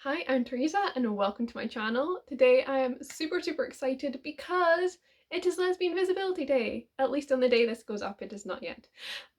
Hi, I'm Teresa and welcome to my channel. Today I am super excited because it is Lesbian Visibility Day. At least on the day this goes up, it is not yet.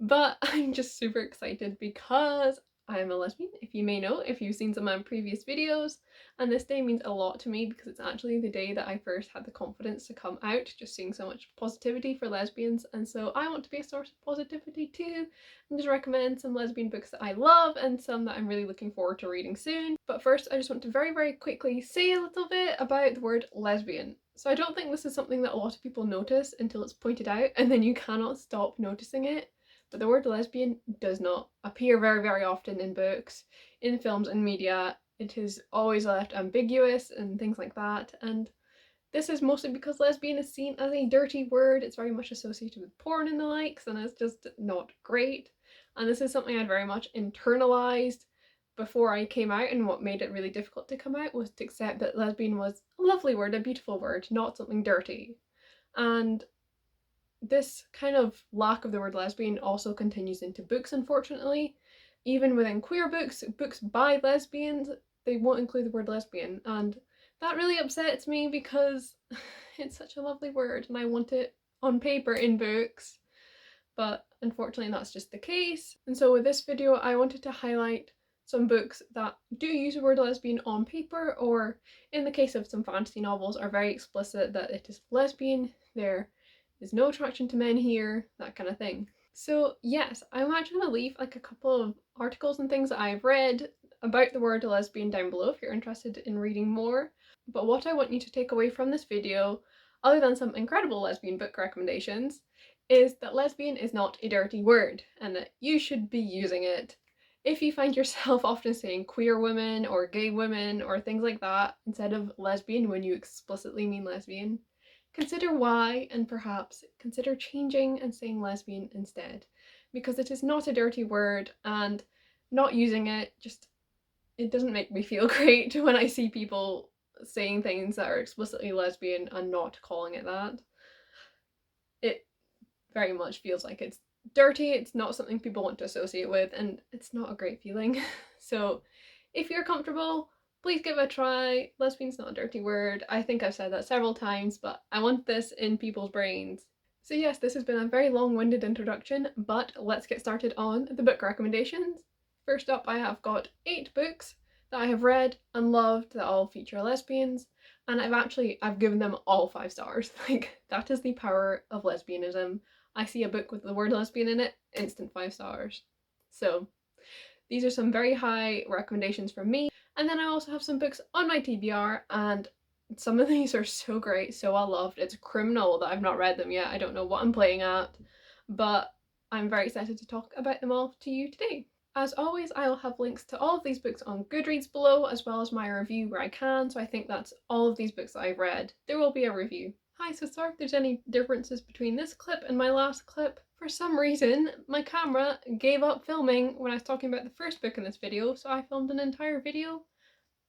But I'm just super excited because I am a lesbian, if you may know, if you've seen some of my previous videos. And this day means a lot to me because it's actually the day that I first had the confidence to come out, just seeing so much positivity for lesbians. And so I want to be a source of positivity too, and just recommend some lesbian books that I love and some that I'm really looking forward to reading soon. But first I just want to very quickly say a little bit about the word lesbian. So I don't think this is something that a lot of people notice until it's pointed out and then you cannot stop noticing it. But the word lesbian does not appear very often in books, in films and media. It is always left ambiguous and things like that, and this is mostly because lesbian is seen as a dirty word. It's very much associated with porn and the likes, and it's just not great. And this is something I'd very much internalized before I came out, and what made it really difficult to come out was to accept that lesbian was a lovely word, a beautiful word, not something dirty. And this kind of lack of the word lesbian also continues into books, unfortunately. Even within queer books, books by lesbians, they won't include the word lesbian, and that really upsets me because it's such a lovely word and I want it on paper in books, but unfortunately that's just the case. And so with this video I wanted to highlight some books that do use the word lesbian on paper, or in the case of some fantasy novels are very explicit that it is lesbian, there is no attraction to men here, that kind of thing. So yes, I'm actually going to leave like a couple of articles and things that I've read about the word lesbian down below if you're interested in reading more. But what I want you to take away from this video, other than some incredible lesbian book recommendations, is that lesbian is not a dirty word and that you should be using it. If you find yourself often saying queer women or gay women or things like that instead of lesbian when you explicitly mean lesbian, consider why, and perhaps consider changing and saying lesbian instead, because it is not a dirty word, and not using it it doesn't make me feel great when I see people saying things that are explicitly lesbian and not calling it that. It very much feels like it's dirty, it's not something people want to associate with, and it's not a great feeling. So if you're comfortable, please give it a try. Lesbian's not a dirty word. I think I've said that several times, but I want this in people's brains. So yes, this has been a very long-winded introduction, but let's get started on the book recommendations. First up, I have got 8 books that I have read and loved that all feature lesbians, and I've given them all 5 stars. Like, that is the power of lesbianism. I see a book with the word lesbian in it, instant 5 stars. So these are some very high recommendations from me. And then I also have some books on my TBR, and some of these are so great, so well loved. It's criminal that I've not read them yet. I don't know what I'm playing at, but I'm very excited to talk about them all to you today. As always, I'll have links to all of these books on Goodreads below, as well as my review where I can, so I think that's all of these books that I've read. There will be a review. Hi, so sorry if there's any differences between this clip and my last clip. For some reason, my camera gave up filming when I was talking about the first book in this video, so I filmed an entire video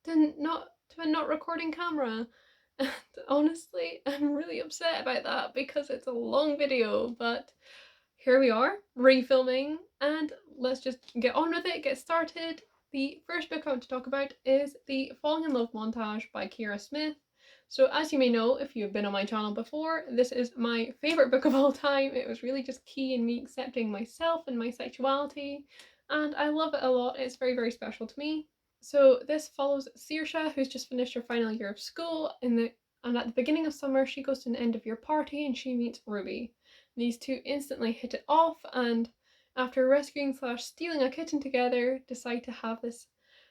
to a not recording camera. And honestly, I'm really upset about that because it's a long video, but here we are, refilming, and let's just get on with it, get started. The first book I want to talk about is the Falling in Love Montage by Keira Smith. So as you may know, if you've been on my channel before, this is my favourite book of all time. It was really just key in me accepting myself and my sexuality, and I love it a lot. It's very special to me. So this follows Saoirse, who's just finished her final year of school, and at the beginning of summer she goes to an end of year party and she meets Ruby. These two instantly hit it off, and after rescuing / stealing a kitten together, decide to have this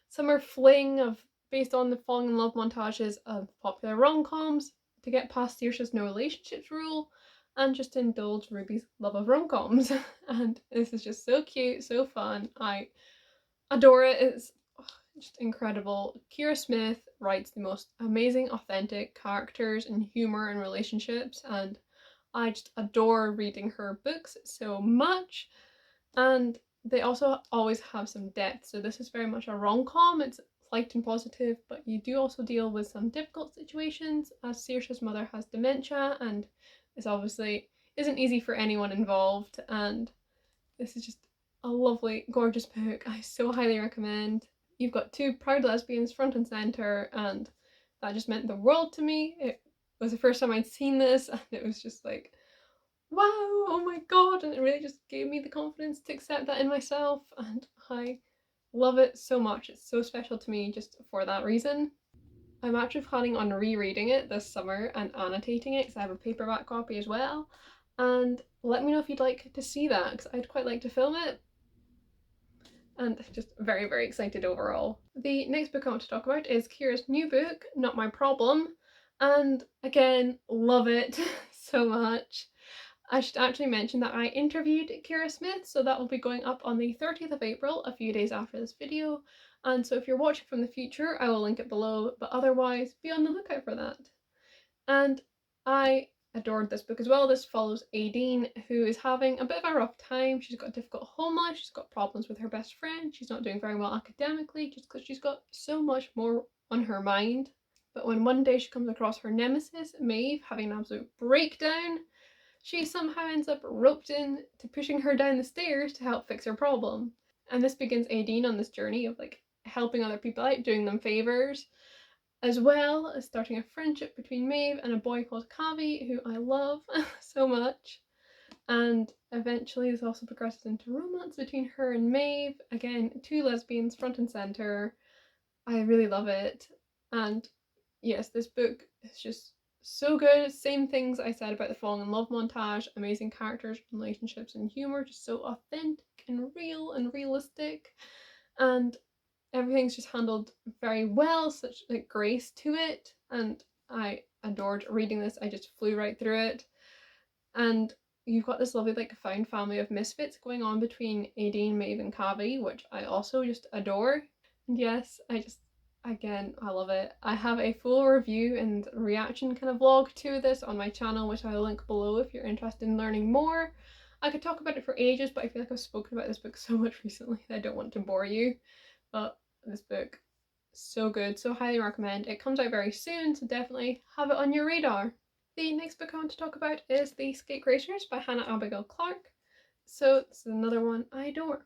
summer fling based on the falling in love montages of popular rom-coms to get past Saoirse's no relationships rule and just indulge Ruby's love of rom-coms. And this is just so cute, so fun. I adore it. It's just incredible. Keira Smith writes the most amazing, authentic characters and humour and relationships, and I just adore reading her books so much. And they also always have some depth. So this is very much a rom-com. It's light and positive, but you do also deal with some difficult situations, as Saoirse's mother has dementia, and this obviously isn't easy for anyone involved. And this is just a lovely, gorgeous book. I so highly recommend. you've got two proud lesbians front and centre, and that just meant the world to me. It was the first time I'd seen this, and it was just like, wow, oh my god, and it really just gave me the confidence to accept that in myself, and I love it so much. It's so special to me just for that reason. I'm actually planning on rereading it this summer and annotating it because I have a paperback copy as well. And let me know if you'd like to see that because I'd quite like to film it. And just very, very excited overall. The next book I want to talk about is Keira's new book, Not My Problem. And again, love it so much. I should actually mention that I interviewed Keira Smith, so that will be going up on the 30th of April, a few days after this video. And so if you're watching from the future, I will link it below, but otherwise be on the lookout for that. And I adored this book as well. This follows Aideen, who is having a bit of a rough time. She's got a difficult home life, she's got problems with her best friend, she's not doing very well academically just because she's got so much more on her mind. But when one day she comes across her nemesis, Maeve, having an absolute breakdown, she somehow ends up roped in to pushing her down the stairs to help fix her problem. And this begins Aideen on this journey of like helping other people out, doing them favours, as well as starting a friendship between Maeve and a boy called Kavi, who I love so much. And eventually this also progresses into romance between her and Maeve. Again, two lesbians front and centre. I really love it. And yes, this book is just so good. Same things I said about the Falling in Love montage. Amazing characters, relationships, and humour. Just so authentic and real and realistic. And everything's just handled very well. Such like grace to it. And I adored reading this. I just flew right through it. And you've got this lovely like found family of misfits going on between Aideen, Maeve, and Kavi, which I also just adore. And yes, again, I love it. I have a full review and reaction kind of vlog to this on my channel, which I'll link below if you're interested in learning more. I could talk about it for ages, but I feel like I've spoken about this book so much recently that I don't want to bore you. But this book, so good, so highly recommend. It comes out very soon, so definitely have it on your radar. The next book I want to talk about is The Scapegraces by Hannah Abigail Clark. So this is another one I adore.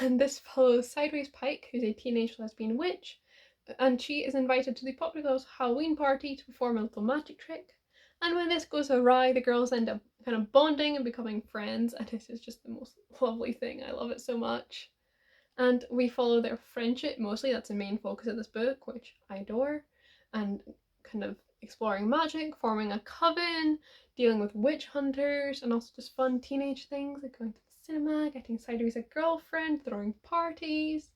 And this follows Sideways Pike, who's a teenage lesbian witch, and she is invited to the Popular Girls' Halloween party to perform a little magic trick. And when this goes awry, the girls end up kind of bonding and becoming friends, and this is just the most lovely thing. I love it so much. And we follow their friendship mostly. That's the main focus of this book, which I adore. And kind of exploring magic, forming a coven, dealing with witch hunters, and also just fun teenage things like going to the cinema, getting sideways a girlfriend, throwing parties.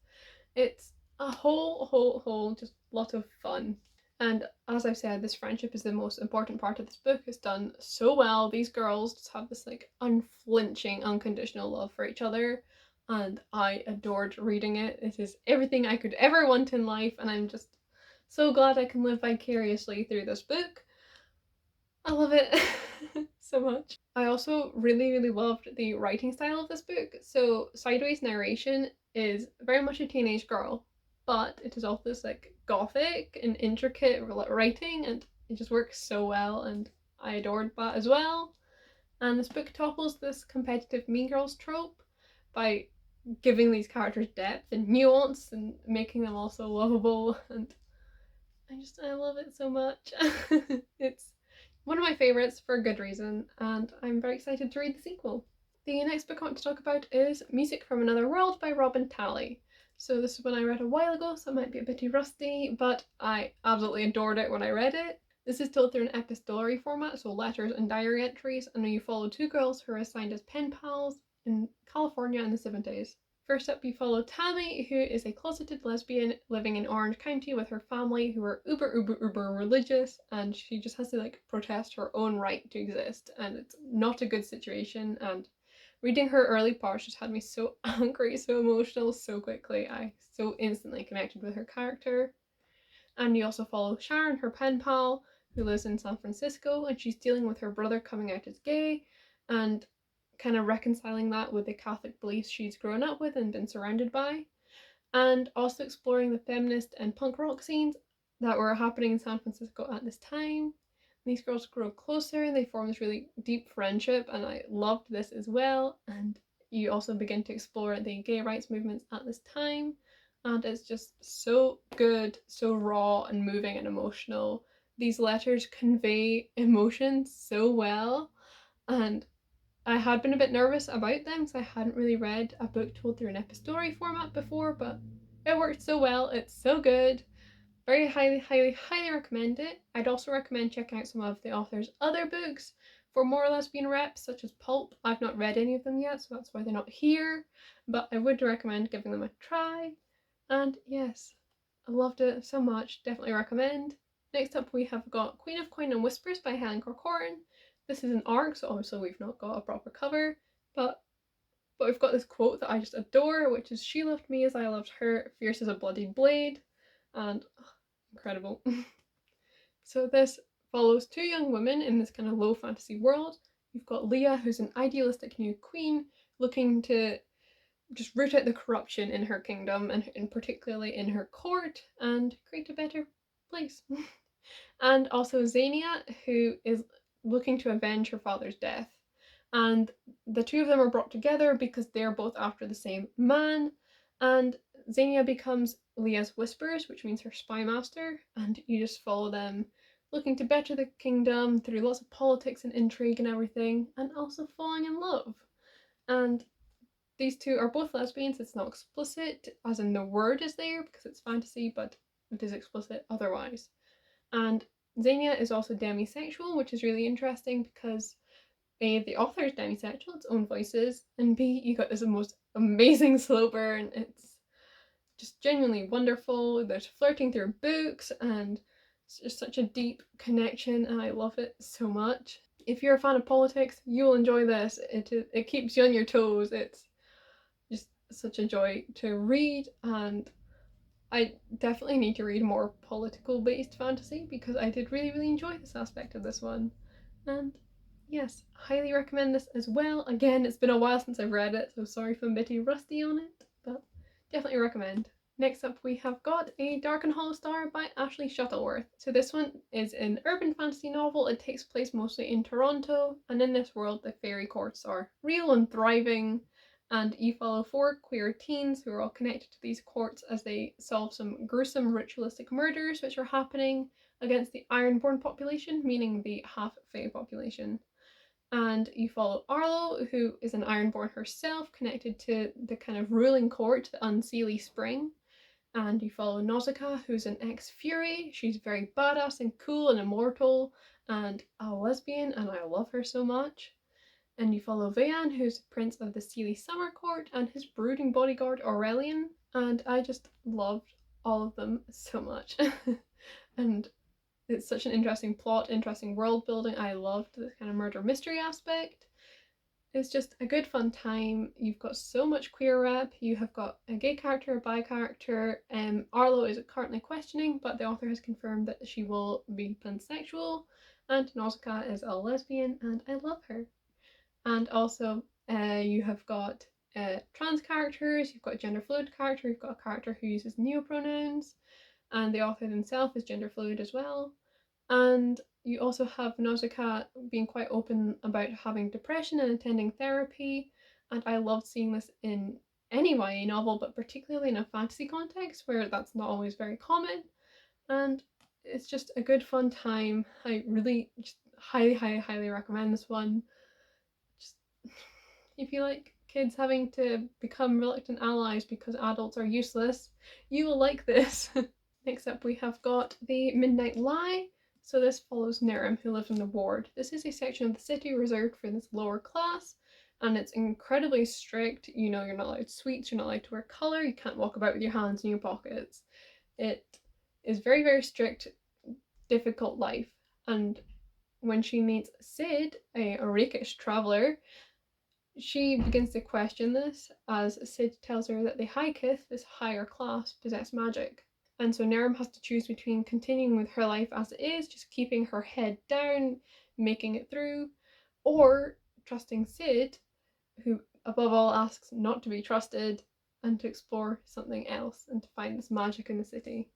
It's a whole just lot of fun. And as I've said, this friendship is the most important part of this book. It's done so well. These girls just have this like unflinching, unconditional love for each other, and I adored reading it. It is everything I could ever want in life, and I'm just so glad I can live vicariously through this book. I love it so much. I also really loved the writing style of this book. So Sideways narration is very much a teenage girl, but it is also this like gothic and intricate writing, and it just works so well, and I adored that as well. And this book topples this competitive mean girls trope by giving these characters depth and nuance and making them also lovable, and I love it so much. It's one of my favourites for a good reason, and I'm very excited to read the sequel. The next book I want to talk about is Music from Another World by Robin Talley. So this is one I read a while ago, so it might be a bit rusty, but I absolutely adored it when I read it. This is told through an epistolary format, so letters and diary entries, and you follow two girls who are assigned as pen pals in California in the 70s. First up, you follow Tammy, who is a closeted lesbian living in Orange County with her family, who are uber religious, and she just has to like protest her own right to exist, and it's not a good situation. And reading her early parts just had me so angry, so emotional, so quickly. I so instantly connected with her character. And you also follow Sharon, her pen pal, who lives in San Francisco, and she's dealing with her brother coming out as gay, and kind of reconciling that with the Catholic beliefs she's grown up with and been surrounded by, and also exploring the feminist and punk rock scenes that were happening in San Francisco at this time. These girls grow closer and they form this really deep friendship, and I loved this as well. And you also begin to explore the gay rights movements at this time, and it's just so good, so raw and moving and emotional. These letters convey emotions so well, and I had been a bit nervous about them because I hadn't really read a book told through an epistory format before, but it worked so well. It's so good. Very highly recommend it. I'd also recommend checking out some of the author's other books for more lesbian reps, such as Pulp. I've not read any of them yet, so that's why they're not here, but I would recommend giving them a try. And yes, I loved it so much. Definitely recommend. Next up, we have got Queen of Coin and Whispers by Helen Kirkhorn. This is an ARC, so obviously we've not got a proper cover, but we've got this quote that I just adore, which is, "She loved me as I loved her, fierce as a bloody blade," and incredible. So this follows two young women in this kind of low fantasy world. You've got Leah, who's an idealistic new queen looking to just root out the corruption in her kingdom and particularly in her court and create a better place. And also Xenia, who is looking to avenge her father's death. And the two of them are brought together because they're both after the same man. And Xenia becomes Leah's Whispers, which means her spy master, and you just follow them looking to better the kingdom through lots of politics and intrigue and everything, and also falling in love. And these two are both lesbians. It's not explicit, as in the word is there because it's fantasy, but it is explicit otherwise. And Xenia is also demisexual, which is really interesting because A, the author is demisexual, its own voices, and B, you got this most amazing slow burn. It's just genuinely wonderful. There's flirting through books, and it's just such a deep connection, and I love it so much. If you're a fan of politics, you'll enjoy this. It keeps you on your toes. It's just such a joy to read, and I definitely need to read more political based fantasy because I did really enjoy this aspect of this one. And yes, highly recommend this as well. Again, it's been a while since I've read it, so sorry if I'm a bit rusty on it, but definitely recommend. Next up, we have got A Dark and Hollow Star by Ashley Shuttleworth. So this one is an urban fantasy novel. It takes place mostly in Toronto, and in this world the fairy courts are real and thriving, and you follow four queer teens who are all connected to these courts as they solve some gruesome ritualistic murders which are happening against the Ironborn population, meaning the half-fae population. And you follow Arlo, who is an Ironborn herself, connected to the kind of ruling court, the Unseelie Spring. And you follow Nausicaa, who's an ex-Fury. She's very badass and cool and immortal and a lesbian, and I love her so much. And you follow Vayan, who's Prince of the Seelie Summer Court, and his brooding bodyguard Aurelian. And I just loved all of them so much. And it's such an interesting plot, interesting world building. I loved the kind of murder mystery aspect. It's just a good fun time. You've got so much queer rep. You have got a gay character, a bi character. Arlo is currently questioning, but the author has confirmed that she will be pansexual. And Nausicaa is a lesbian, and I love her. And also, you have got trans characters. You've got a gender fluid character. You've got a character who uses neopronouns, and the author himself is gender fluid as well. And you also have Nausicaa being quite open about having depression and attending therapy, and I loved seeing this in any YA novel, but particularly in a fantasy context where that's not always very common, and it's just a good fun time. I really just highly recommend this one. Just if you like kids having to become reluctant allies because adults are useless, you will like this. Next up we have got The Midnight Lie. So this follows Nerim, who lives in the ward. This is a section of the city reserved for this lower class, and it's incredibly strict. You know, you're not allowed sweets, you're not allowed to wear colour, you can't walk about with your hands in your pockets. It is very strict, difficult life. And when she meets Sid, a rakish traveller, she begins to question this as Sid tells her that the High Kith, this higher class, possess magic. And so Nerim has to choose between continuing with her life as it is, just keeping her head down, making it through, or trusting Sid, who above all asks not to be trusted, and to explore something else and to find this magic in the city.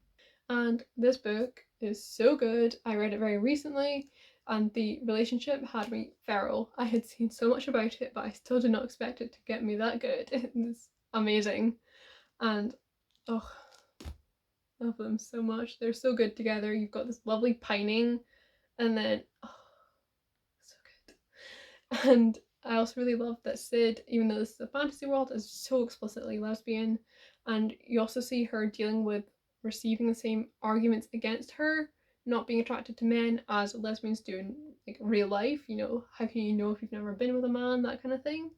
And this book is so good. I read it very recently, and the relationship had me feral. I had seen so much about it, but I still did not expect it to get me that good. It was amazing. And Oh, love them so much. They're so good together. You've got this lovely pining, and then oh, so good. And I also really love that Sid, even though this is a fantasy world, is so explicitly lesbian, and you also see her dealing with receiving the same arguments against her not being attracted to men as lesbians do in like real life. You know, how can you know if you've never been with a man, that kind of thing.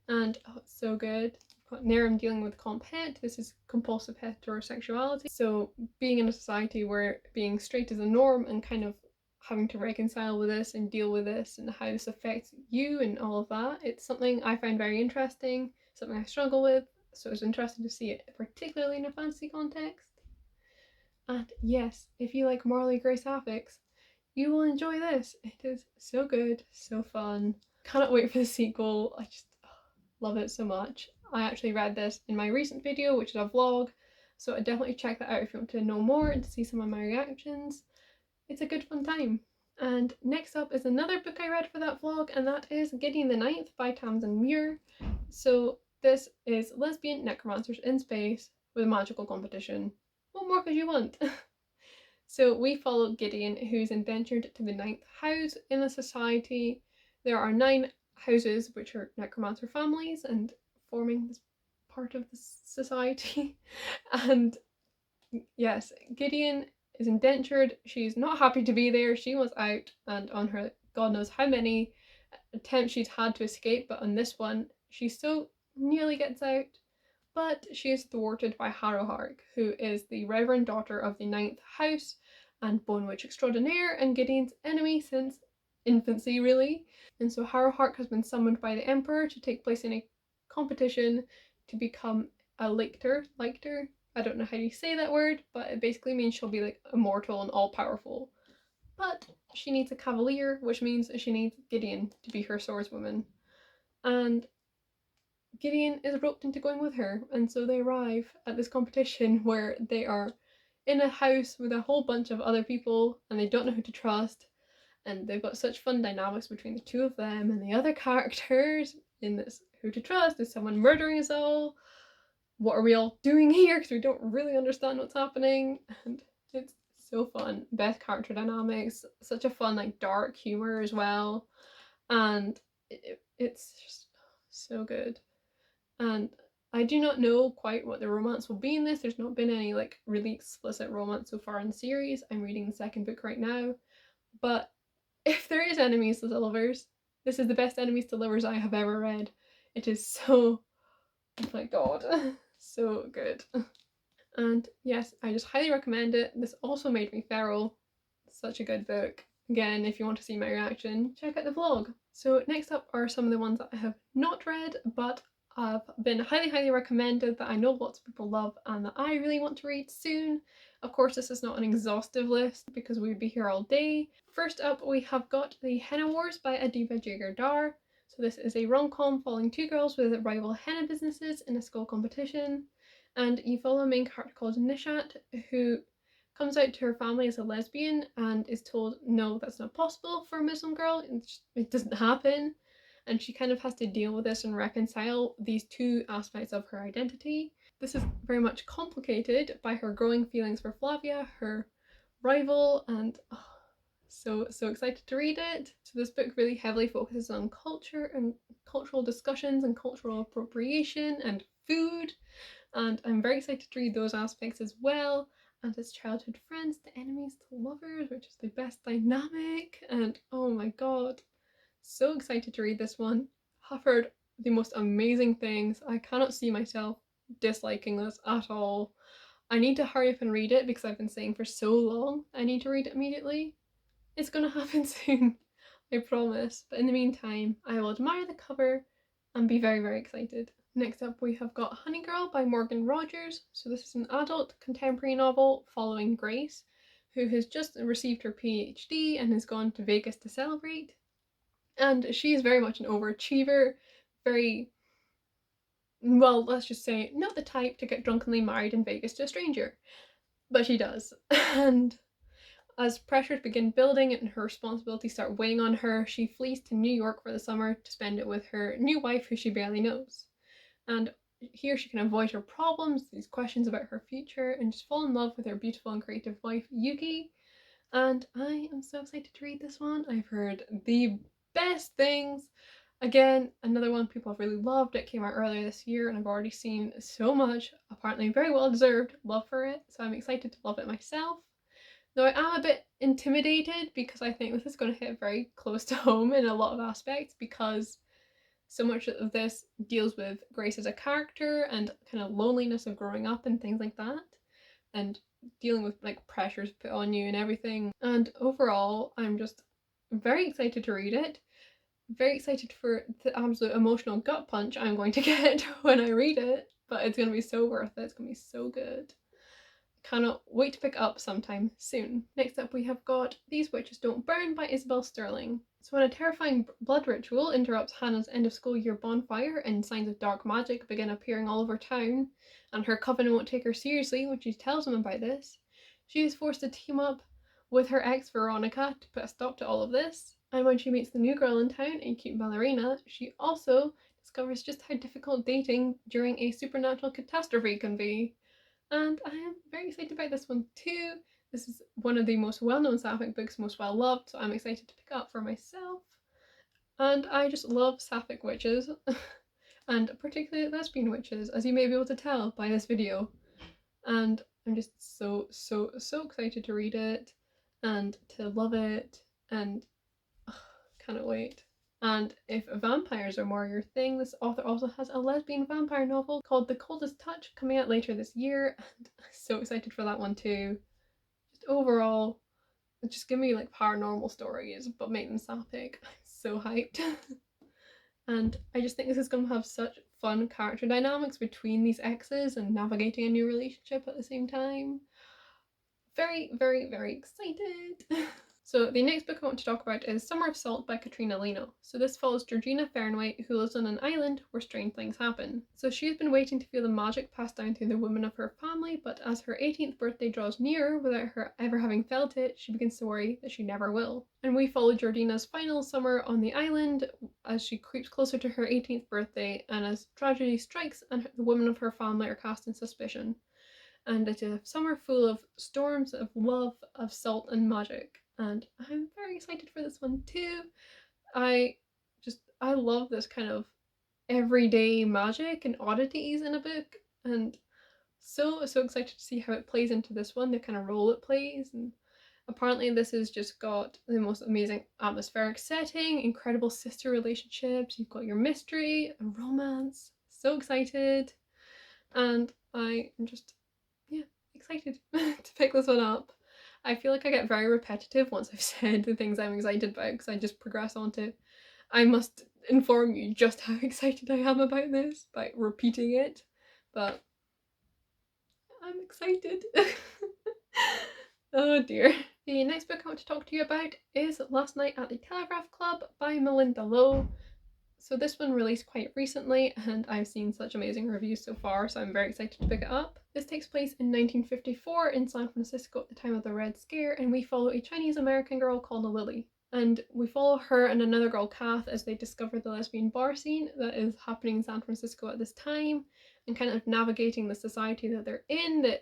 And oh, it's so good. Angram dealing with comp het. This is compulsive heterosexuality. So being in a society where being straight is the norm and kind of having to reconcile with this and deal with this and how this affects you and all of that. It's something I find very interesting, something I struggle with. So it's interesting to see it, particularly in a fantasy context. And yes, if you like morally grey sapphics, you will enjoy this. It is so good, so fun. Cannot wait for the sequel. I just love it so much. I actually read this in my recent video, which is a vlog, so I definitely check that out if you want to know more and to see some of my reactions. It's a good fun time. And next up is another book I read for that vlog, and that is Gideon the Ninth by Tamsin Muir. So this is lesbian necromancers in space with a magical competition. What more could you want? So we follow Gideon, who's indentured to the ninth house in the society. There are 9 houses which are necromancer families and forming this part of the society. And yes, Gideon is indentured. She's not happy to be there. She wants out, and on her god knows how many attempts she's had to escape, but on this one she so nearly gets out. But she is thwarted by Harrowhark, who is the reverend daughter of the ninth house and bone witch extraordinaire and Gideon's enemy since infancy, really. And so Harrowhark has been summoned by the Emperor to take place in a competition to become a lictor. I don't know how you say that word, but it basically means she'll be like immortal and all-powerful. But she needs a cavalier, which means she needs Gideon to be her swordswoman. And Gideon is roped into going with her, and so they arrive at this competition where they are in a house with a whole bunch of other people and they don't know who to trust, and they've got such fun dynamics between the two of them and the other characters in this who to trust. Is someone murdering us all? What are we all doing here? Because we don't really understand what's happening, and it's so fun. Best character dynamics, such a fun like dark humor as well, and it's just so good. And I do not know quite what the romance will be in this. There's not been any like really explicit romance so far in the series. I'm reading the second book right now. But if there is enemies to lovers, this is the best enemies to lovers I have ever read. It is so, oh my god, so good. And yes, I just highly recommend it. This also made me feral. Such a good book. Again, if you want to see my reaction, check out the vlog. So next up are some of the ones that I have not read, but have been highly recommended, that I know lots of people love and that I really want to read soon. Of course, this is not an exhaustive list because we'd be here all day. First up, we have got The Henna Wars by Adiva Jager. So this is a rom-com following 2 girls with rival henna businesses in a school competition. And you follow a main character called Nishat, who comes out to her family as a lesbian and is told no, that's not possible for a Muslim girl, it doesn't happen. And she kind of has to deal with this and reconcile these 2 aspects of her identity. This is very much complicated by her growing feelings for Flavia, her rival, and oh, so excited to read it. So this book really heavily focuses on culture and cultural discussions and cultural appropriation and food, and I'm very excited to read those aspects as well. And as childhood friends to enemies to lovers, which is the best dynamic, and oh my god, so excited to read this one. I've heard the most amazing things. I cannot see myself disliking this at all. I need to hurry up and read it because I've been saying for so long I need to read it immediately. It's gonna happen soon, I promise. But in the meantime, I will admire the cover and be very excited. Next up we have got Honey Girl by Morgan Rogers. So this is an adult contemporary novel following Grace, who has just received her PhD and has gone to Vegas to celebrate. And she is very much an overachiever, very, well, let's just say, not the type to get drunkenly married in Vegas to a stranger. But she does. And as pressures begin building and her responsibilities start weighing on her, she flees to New York for the summer to spend it with her new wife, who she barely knows. And here she can avoid her problems, these questions about her future, and just fall in love with her beautiful and creative wife, Yuki. And I am so excited to read this one. I've heard the best things. Again, another one people have really loved. It came out earlier this year and I've already seen so much, apparently very well deserved, love for it. So I'm excited to love it myself. Though I am a bit intimidated because I think this is going to hit very close to home in a lot of aspects, because so much of this deals with Grace as a character and kind of loneliness of growing up and things like that, and dealing with like pressures put on you and everything. And overall, I'm just very excited to read it. Very excited for the absolute emotional gut punch I'm going to get when I read it, but it's going to be so worth it. It's going to be so good. Cannot wait to pick up sometime soon. Next up we have got These Witches Don't Burn by Isabel Sterling. So when a terrifying blood ritual interrupts Hannah's end of school year bonfire and signs of dark magic begin appearing all over town, and her coven won't take her seriously when she tells them about this, she is forced to team up with her ex Veronica to put a stop to all of this. And when she meets the new girl in town, a cute ballerina, she also discovers just how difficult dating during a supernatural catastrophe can be. And I am very excited about this one too. This is one of the most well-known sapphic books, most well-loved, so I'm excited to pick up for myself. And I just love sapphic witches, and particularly lesbian witches, as you may be able to tell by this video. And I'm just so excited to read it and to love it, and cannot wait. And if vampires are more your thing, this author also has a lesbian vampire novel called The Coldest Touch coming out later this year, and I'm so excited for that one too. Just overall, just give me like paranormal stories, but make them sapphic. I'm so hyped. And I just think this is going to have such fun character dynamics between these exes and navigating a new relationship at the same time. Very excited. So the next book I want to talk about is Summer of Salt by Katrina Leno. So this follows Georgina Fernwhite, who lives on an island where strange things happen. So she's been waiting to feel the magic passed down through the women of her family, but as her 18th birthday draws near without her ever having felt it, she begins to worry that she never will. And we follow Georgina's final summer on the island as she creeps closer to her 18th birthday, and as tragedy strikes and the women of her family are cast in suspicion. And it's a summer full of storms of love, of salt and magic. And I'm very excited for this one too. I love this kind of everyday magic and oddities in a book, and so excited to see how it plays into this one, the kind of role it plays. And apparently this has just got the most amazing atmospheric setting, incredible sister relationships, you've got your mystery and romance. So excited. And I am just, yeah, excited to pick this one up. I feel like I get very repetitive once I've said the things I'm excited about, because I just progress on to, I must inform you just how excited I am about this by repeating it, but I'm excited. Oh dear. The next book I want to talk to you about is Last Night at the Telegraph Club by Melinda Lowe. So this one released quite recently and I've seen such amazing reviews so far, so I'm very excited to pick it up. This takes place in 1954 in San Francisco at the time of the Red Scare, and we follow a Chinese American girl called Lily. And we follow her and another girl, Kath, as they discover the lesbian bar scene that is happening in San Francisco at this time, and kind of navigating the society that they're in, the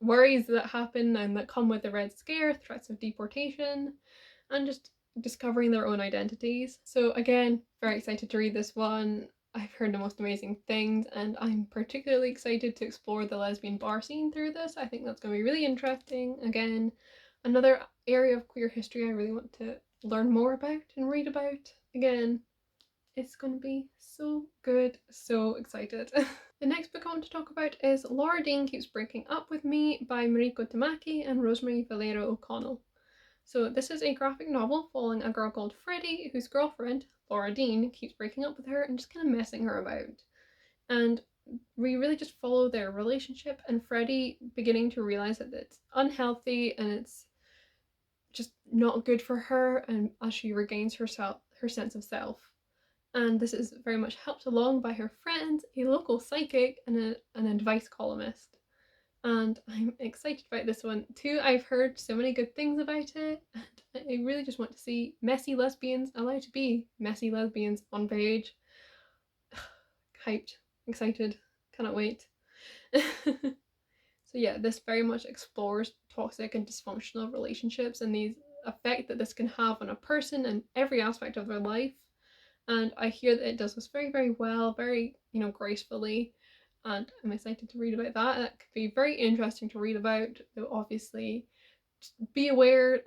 worries that happen and that come with the Red Scare, threats of deportation, and just discovering their own identities. So again, very excited to read this one. I've heard the most amazing things, and I'm particularly excited to explore the lesbian bar scene through this. I think that's going to be really interesting. Again, another area of queer history I really want to learn more about and read about. Again, it's going to be so good. So excited. The next book I want to talk about is Laura Dean Keeps Breaking Up With Me by Mariko Tamaki and Rosemary Valero O'Connell. So this is a graphic novel following a girl called Freddie, whose girlfriend, Laura Dean, keeps breaking up with her and just kind of messing her about. And we really just follow their relationship and Freddie beginning to realize that it's unhealthy and it's just not good for her, and as she regains her sense of self. And this is very much helped along by her friends, a local psychic, and an advice columnist. And I'm excited about this one too. I've heard so many good things about it, and I really just want to see messy lesbians allowed to be messy lesbians on page. Hyped, excited. Cannot wait. So yeah, this very much explores toxic and dysfunctional relationships and the effect that this can have on a person and every aspect of their life. And I hear that it does this very, very well, very, gracefully. And I'm excited to read about that. That could be very interesting to read about, though obviously just be aware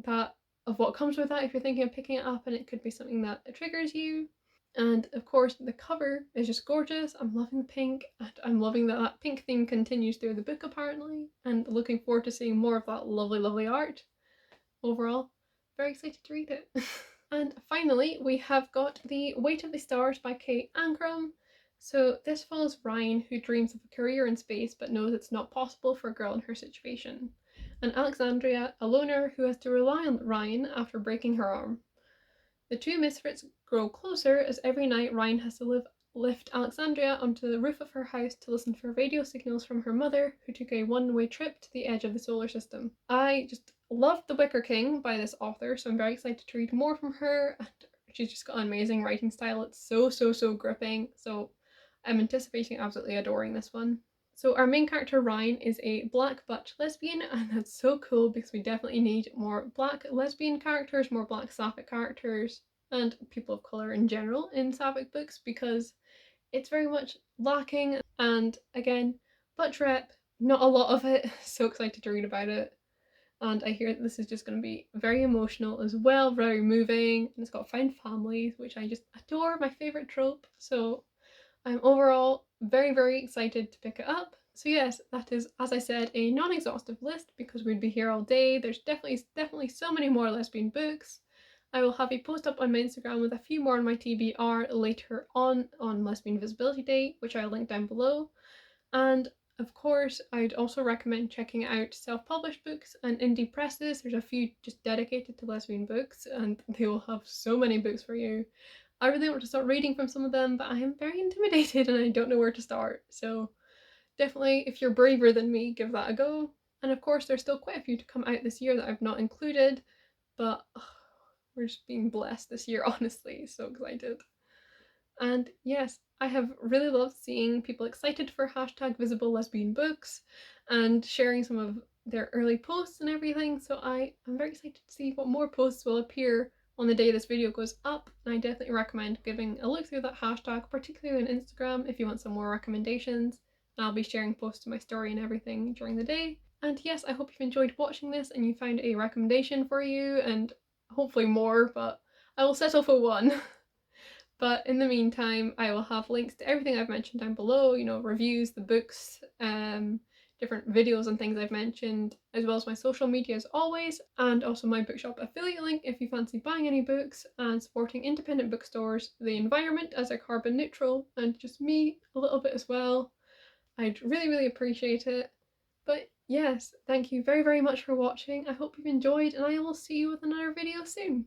that of what comes with that if you're thinking of picking it up, and it could be something that triggers you. And of course, the cover is just gorgeous. I'm loving the pink, and I'm loving that that pink theme continues through the book apparently, and looking forward to seeing more of that lovely, lovely art. Overall, very excited to read it. And finally, we have got The Weight of the Stars by Kate Angram. So this follows Ryan, who dreams of a career in space but knows it's not possible for a girl in her situation, and Alexandria, a loner who has to rely on Ryan after breaking her arm. The two misfits grow closer as every night Ryan has to lift Alexandria onto the roof of her house to listen for radio signals from her mother, who took a one-way trip to the edge of the solar system. I just loved The Wicker King by this author, so I'm very excited to read more from her. And she's just got an amazing writing style. It's so gripping, so I'm anticipating absolutely adoring this one. So our main character Ryan is a black butch lesbian, and that's so cool because we definitely need more black lesbian characters, more black sapphic characters, and people of colour in general in sapphic books, because it's very much lacking. And again, butch rep, not a lot of it. So excited to read about it. And I hear that this is just going to be very emotional as well, very moving, and it's got found families, which I just adore, my favourite trope. So I'm overall very excited to pick it up. So yes, that is, as I said, a non-exhaustive list because we'd be here all day. There's definitely so many more lesbian books. I will have a post up on my Instagram with a few more on my TBR later on Lesbian Visibility Day, which I'll link down below. And of course, I'd also recommend checking out self-published books and indie presses. There's a few just dedicated to lesbian books, and they will have so many books for you. I really want to start reading from some of them, but I am very intimidated and I don't know where to start. So definitely, if you're braver than me, give that a go. And of course, there's still quite a few to come out this year that I've not included, but we're just being blessed this year, honestly. So excited. And yes, I have really loved seeing people excited for hashtag visible lesbian books and sharing some of their early posts and everything. So I am very excited to see what more posts will appear on the day this video goes up, and I definitely recommend giving a look through that hashtag, particularly on Instagram, if you want some more recommendations. And I'll be sharing posts to my story and everything during the day. And yes, I hope you've enjoyed watching this and you found a recommendation for you, and hopefully more, but I will settle for one. But in the meantime, I will have links to everything I've mentioned down below, reviews, the books, different videos and things I've mentioned, as well as my social media as always, and also my bookshop affiliate link if you fancy buying any books and supporting independent bookstores, the environment as a carbon neutral, and just me a little bit as well. I'd really appreciate it. But yes, thank you very much for watching. I hope you've enjoyed, and I will see you with another video soon.